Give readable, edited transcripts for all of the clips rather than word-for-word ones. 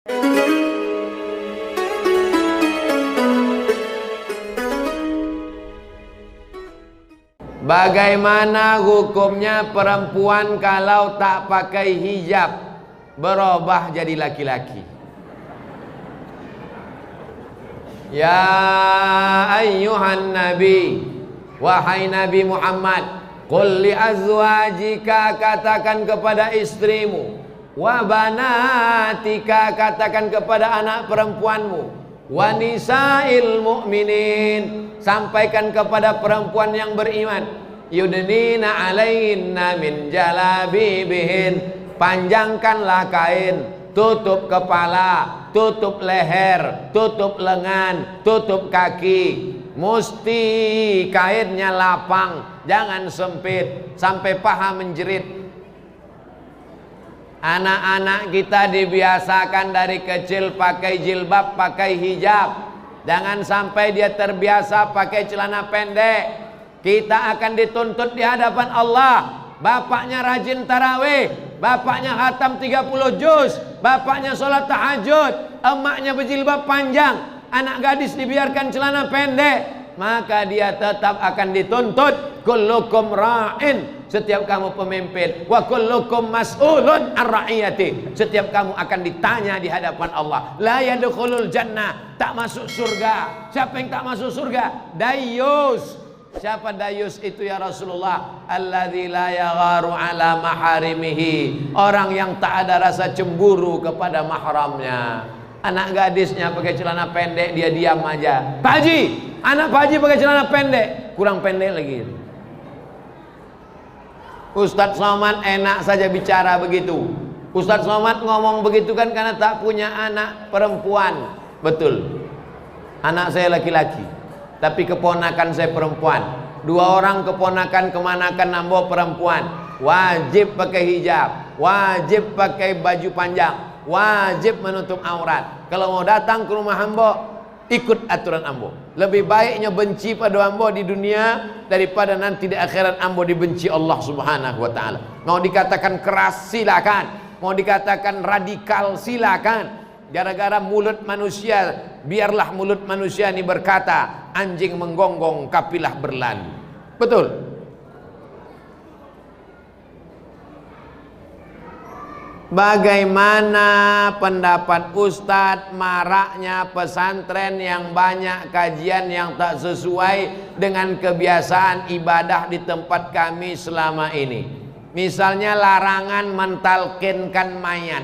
Bagaimana hukumnya perempuan kalau tak pakai hijab berubah jadi laki-laki? Ya ayyuhan nabi, wahai Nabi Muhammad, qul li azwajika, katakan kepada istrimu, wa banatika, katakan kepada anak perempuanmu, wa nisa'il mu'minin, sampaikan kepada perempuan yang beriman, yudnina alaihinna min jalabibihin, panjangkanlah kain, tutup kepala, tutup leher, tutup lengan, tutup kaki, mesti kainnya lapang, jangan sempit sampai paha menjerit. Anak-anak kita dibiasakan dari kecil pakai jilbab, pakai hijab. Jangan sampai dia terbiasa pakai celana pendek. Kita akan dituntut di hadapan Allah. Bapaknya rajin tarawih, bapaknya khatam 30 juz, bapaknya sholat tahajud, emaknya berjilbab panjang, anak gadis dibiarkan celana pendek, maka dia tetap akan dituntut. Kullukum ra'in, setiap kamu pemimpin, wa kullukum mas'ulun an ra'iyati, setiap kamu akan ditanya di hadapan Allah. La yadkhulul jannah, tak masuk surga. Siapa yang tak masuk surga? Dayus. Siapa dayus itu ya Rasulullah? Alladzi la yagharu ala maharimihi, orang yang tak ada rasa cemburu kepada mahramnya. Anak gadisnya pakai celana pendek, dia diam aja. Pak Haji, anak Pak Haji pakai celana pendek, kurang pendek lagi. Ustadz Somad enak saja bicara begitu. Ustadz Somad ngomong begitu kan karena tak punya anak perempuan. Betul, anak saya laki-laki, tapi keponakan saya perempuan. 2 orang keponakan kemanakan nambo perempuan. Wajib pakai hijab, wajib pakai baju panjang, wajib menutup aurat. Kalau mau datang ke rumah ambo, ikut aturan ambo. Lebih baiknya benci pada ambo di dunia daripada nanti di akhirat ambo dibenci Allah Subhanahu wa ta'ala. Mau dikatakan keras silakan, mau dikatakan radikal silakan. Gara-gara mulut manusia, biarlah mulut manusia ini berkata, anjing menggonggong kapilah berlalu. Betul. Bagaimana pendapat Ustadz maraknya pesantren yang banyak kajian yang tak sesuai dengan kebiasaan ibadah di tempat kami selama ini? Misalnya larangan mentalkinkan mayat.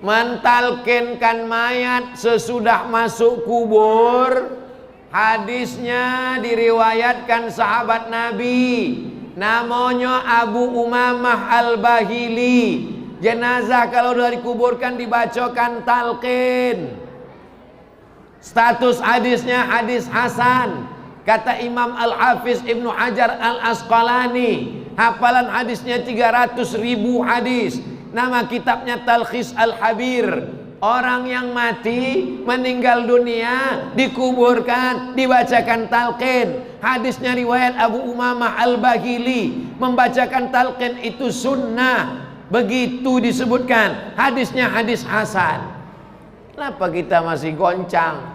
Mentalkinkan mayat sesudah masuk kubur, hadisnya diriwayatkan sahabat Nabi, namanya Abu Umamah Al-Bahili. Jenazah kalau sudah dikuburkan dibacakan talqin. Status hadisnya hadis hasan. Kata Imam Al-Hafiz Ibnu Hajar Al-Asqalani, hafalan hadisnya 300.000 hadis. Nama kitabnya Talkhis Al-Habir. Orang yang mati, meninggal dunia, dikuburkan, dibacakan talqin. Hadisnya riwayat Abu Umamah Al-Bahili. Membacakan talqin itu sunnah. Begitu disebutkan. Hadisnya hadis hasan. Kenapa kita masih goncang?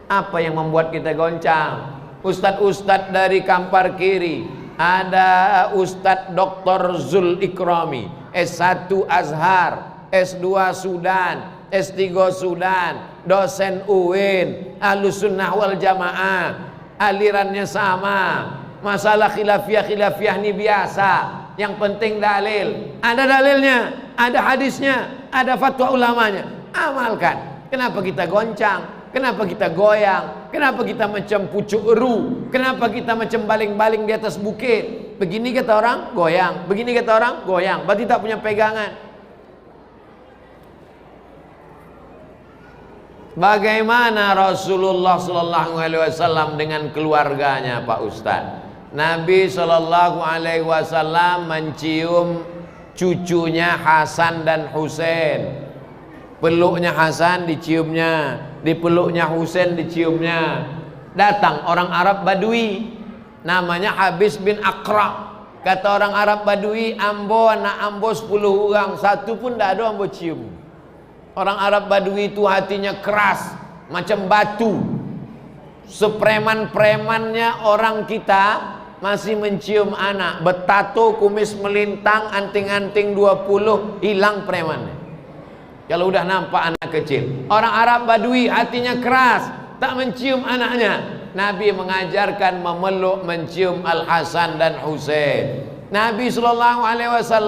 Apa yang membuat kita goncang? Ustadz-ustadz dari Kampar Kiri, ada Ustadz Dr. Zul Ikrami, S1 Azhar, S2 Sudan, S3 Sudan, dosen UIN, Ahlussunnah wal Jamaah, alirannya sama. Masalah khilafiyah ini biasa. Yang penting dalil. Ada dalilnya, ada hadisnya, ada fatwa ulamanya. Amalkan. Kenapa kita goncang? Kenapa kita goyang? Kenapa kita macam pucuk eru? Kenapa kita macam baling-baling di atas bukit? Begini kata orang, goyang. Begini kata orang, goyang. Berarti tak punya pegangan. Bagaimana Rasulullah SAW dengan keluarganya, Pak Ustadz? Nabi SAW mencium cucunya Hasan dan Husain. Peluknya Hasan diciumnya, di peluknya Husain diciumnya. Datang orang Arab Badui, namanya Habis bin Aqra. Kata orang Arab Badui, ambo anak ambo 10 orang, satu pun tak ada ambo cium. Orang Arab Badui itu hatinya keras macam batu. Sepreman-premannya orang kita masih mencium anak, betato, kumis melintang, anting-anting 20, hilang premannya kalau udah nampak anak kecil. Orang Arab Badui hatinya keras, tak mencium anaknya. Nabi mengajarkan memeluk, mencium Al-Hasan dan Husain. Nabi SAW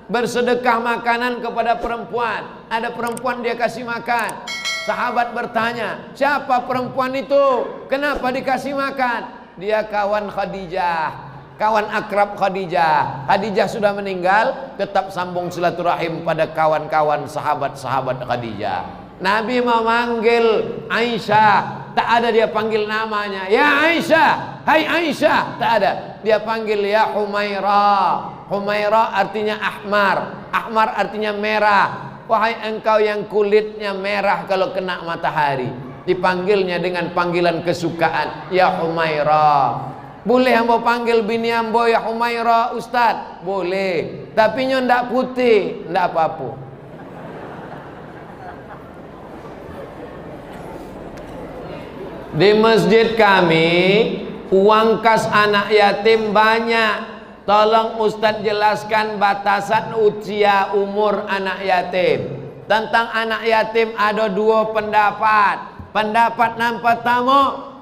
bersedekah makanan kepada perempuan. Ada perempuan dia kasih makan. Sahabat bertanya, siapa perempuan itu? Kenapa dikasih makan? Dia kawan Khadijah, kawan akrab Khadijah. Khadijah sudah meninggal, tetap sambung silaturahim pada kawan-kawan sahabat-sahabat Khadijah. Nabi memanggil Aisyah, tak ada dia panggil namanya. Ya Aisyah, hai Aisyah, tak ada. Dia panggil ya Humaira. Humaira artinya ahmar, ahmar artinya merah. Wahai engkau yang kulitnya merah kalau kena matahari. Dipanggilnya dengan panggilan kesukaan, ya Humaira. Boleh ambo panggil bini ambo ya Humaira Ustaz? Boleh, tapi nyo ndak putih, ndak apa-apa. Di masjid kami uang kas anak yatim banyak. Tolong Ustadz jelaskan batasan usia umur anak yatim. Tentang anak yatim ada dua pendapat. Pendapat yang pertama,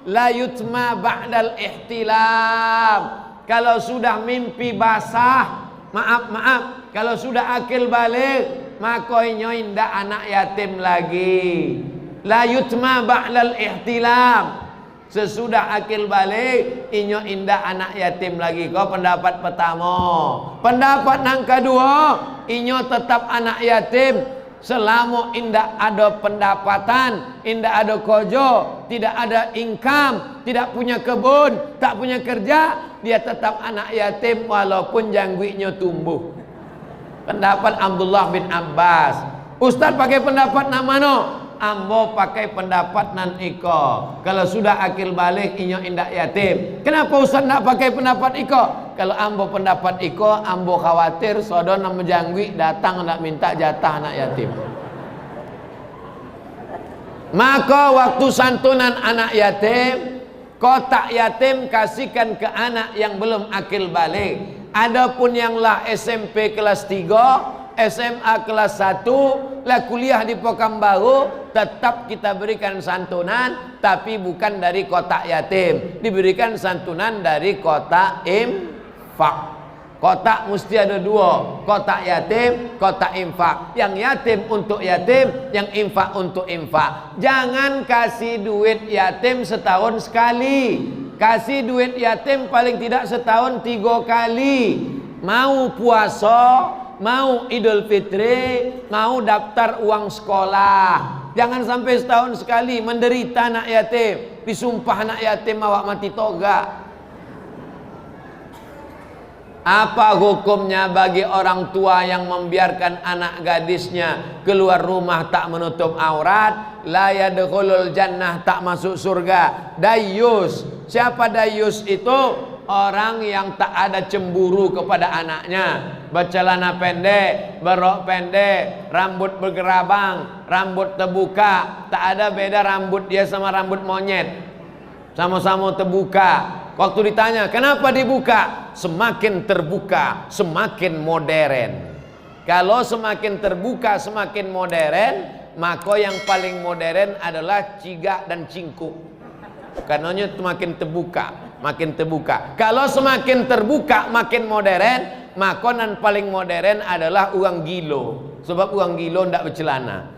la yutma ba'dal ihtilam. Kalau sudah mimpi basah, maaf, kalau sudah akil balik, maka inyo indak anak yatim lagi. La yutma ba'dal ihtilam. Sesudah akil balik, inyo indah anak yatim lagi. Kau pendapat pertama. Pendapat yang kedua, inyo tetap anak yatim selama indah ada pendapatan, indah ada kojo, tidak ada income, tidak punya kebun, tak punya kerja, dia tetap anak yatim walaupun jangguinya tumbuh. Pendapat Abdullah bin Abbas. Ustaz pakai pendapat nama no? Ambo pakai pendapat nan iko. Kalau sudah akil balik inyo indak yatim. Kenapa Ustaz nak pakai pendapat iko? Kalau ambo pendapat iko, ambo khawatir sodon nama jangwi datang nak minta jatah anak yatim. Maka waktu santunan anak yatim, kotak yatim kasihkan ke anak yang belum akil balik. Adapun yang lah SMP kelas 3, SMA kelas 1, lah kuliah di Pekanbaru, tetap kita berikan santunan, tapi bukan dari kotak yatim, diberikan santunan dari kotak infak. Kotak mesti ada dua, kotak yatim, kotak infak. Yang yatim untuk yatim, yang infak untuk infak. Jangan kasih duit yatim setahun sekali. Kasih duit yatim paling tidak setahun 3 kali. Mau puasa, mau Idul Fitri, mau daftar uang sekolah. Jangan sampai setahun sekali menderita anak yatim. Disumpah anak yatim awak mati toga. Apa hukumnya bagi orang tua yang membiarkan anak gadisnya keluar rumah tak menutup aurat? La yadkhulul jannah, tak masuk surga. Dayus. Siapa dayus itu? Orang yang tak ada cemburu kepada anaknya. Bercelana pendek, berrok pendek, rambut bergerabang, rambut terbuka. Tak ada beda rambut dia sama rambut monyet. Sama-sama terbuka. Waktu ditanya, kenapa dibuka? Semakin terbuka, semakin modern. Kalau semakin terbuka, semakin modern, maka yang paling modern adalah cigak dan cingkuk. Karenanya semakin terbuka. Makin terbuka. Kalau semakin terbuka makin modern, makanan paling modern adalah uang gilo. Sebab uang gilo tidak bercelana.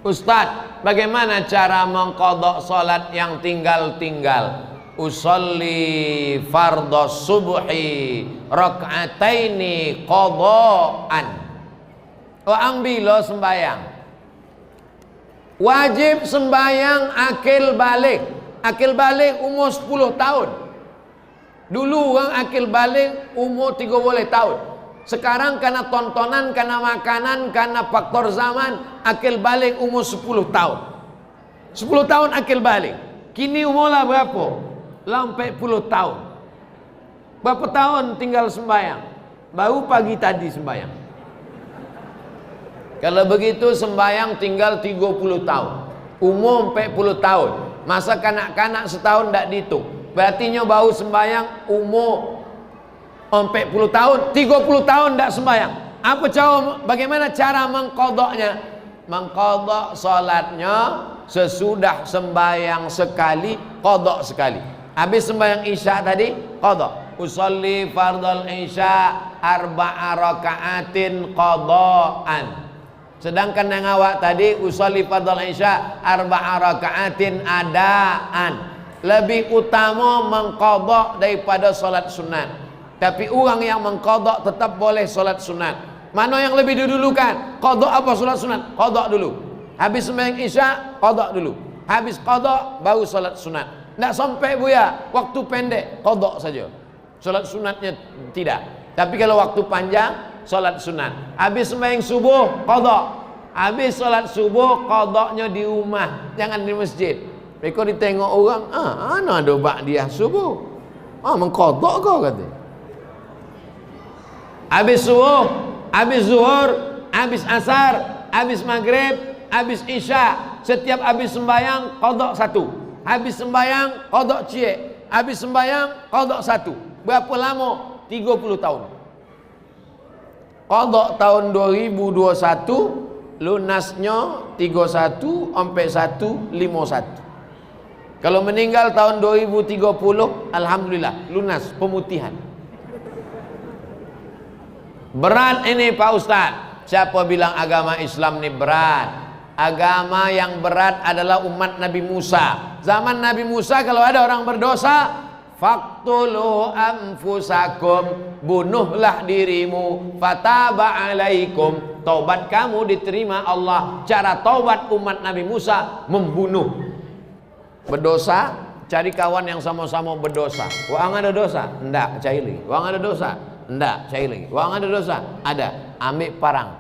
Ustaz, bagaimana cara mengqadha salat yang tinggal-tinggal? Usolli fardhu subhi rak'ataini qadhaan. Orang bila sembayang wajib sembayang akil balik. Akil balik umur 10 tahun. Dulu orang akil balik umur 30 tahun. Sekarang karena tontonan, karena makanan, karena faktor zaman, akil balik umur 10 tahun. 10 tahun akil balik. Kini umurlah berapa? Sampai 10 tahun. Berapa tahun tinggal sembahyang? Baru pagi tadi sembahyang. Kalau begitu sembahyang tinggal 30 tahun. Umur 40 tahun. Masa kanak-kanak setahun tak dihitung. Berarti nyo bau sembahyang umur 40 tahun, 30 tahun tak sembahyang. Bagaimana cara mengqadaknya? Mengqadak salatnya sesudah sembahyang sekali, qada sekali. Habis sembahyang Isya tadi, qada. Usolli fardal Isya arba'a raka'atin qada'an. Sedangkan yang awak tadi usolli fardal Isya arba'a raka'atin adaan. Lebih utama mengqada daripada solat sunat. Tapi orang yang mengqada tetap boleh solat sunat. Mana yang lebih didulukan? Qada apa solat sunat? Qada dulu. Habis sembahyang Isya, qada dulu. Habis qada baru solat sunat. Tak sampai buya, waktu pendek qada saja. Solat sunatnya tidak. Tapi kalau waktu panjang, solat sunat. Habis sembahyang subuh, qada. Habis solat subuh, qadanya di rumah, jangan di masjid. Mereka ditengok orang, ana ada ba'diyah subuh. Mengqada kau kata. Habis subuh, habis zuhur, habis asar, habis maghrib, habis isya. Setiap habis sembahyang, qada satu. Habis sembahyang, qada cie. Habis sembahyang, qada satu. Berapa lama? 30 tahun. Qada tahun 2021, lunasnya 31 sampai 151. Kalau meninggal tahun 2030, alhamdulillah lunas pemutihan. Berat ini Pak Ustaz. Siapa bilang agama Islam ini berat? Agama yang berat adalah umat Nabi Musa. Zaman Nabi Musa kalau ada orang berdosa, faqtulu anfusakum, bunuhlah dirimu, fataba alaikum, taubat kamu diterima Allah. Cara taubat umat Nabi Musa membunuh. Berdosa, cari kawan yang sama-sama berdosa. Wang ada dosa? Enggak, cari lagi. Wang ada dosa? Enggak, cari lagi. Wang ada dosa? Ada. Ambil parang.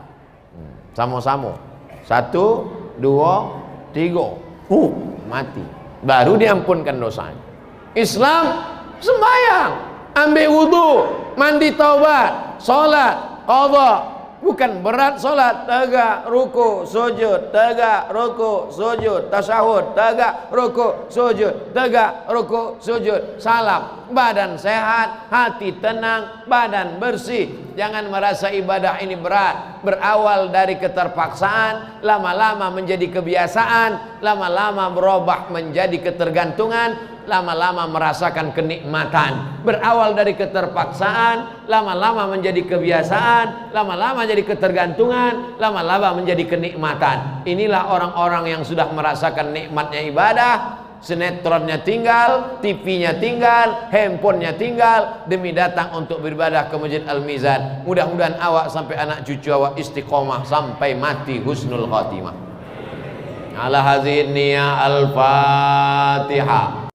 Sama-sama. 1, 2, 3. Mati. Baru diampunkan dosanya. Islam sembahyang, ambil wudu, mandi taubat, salat, qada. Bukan berat salat, tegak, ruku, sujud, tegak, ruku, sujud, tasyahud, tegak, ruku, sujud, tegak, ruku, sujud, salam. Badan sehat, hati tenang, badan bersih. Jangan merasa ibadah ini berat. Berawal dari keterpaksaan, lama-lama menjadi kebiasaan, lama-lama berubah menjadi ketergantungan, lama-lama merasakan kenikmatan. Berawal dari keterpaksaan, lama-lama menjadi kebiasaan, lama-lama jadi ketergantungan, lama-lama menjadi kenikmatan. Inilah orang-orang yang sudah merasakan nikmatnya ibadah. Sinetronnya tinggal, TV-nya tinggal, handphonenya tinggal, demi datang untuk beribadah ke Masjid Al-Mizan. Mudah-mudahan awak sampai anak cucu awak istiqomah sampai mati husnul khatimah. Ala hadhihi niyah al-Fatihah.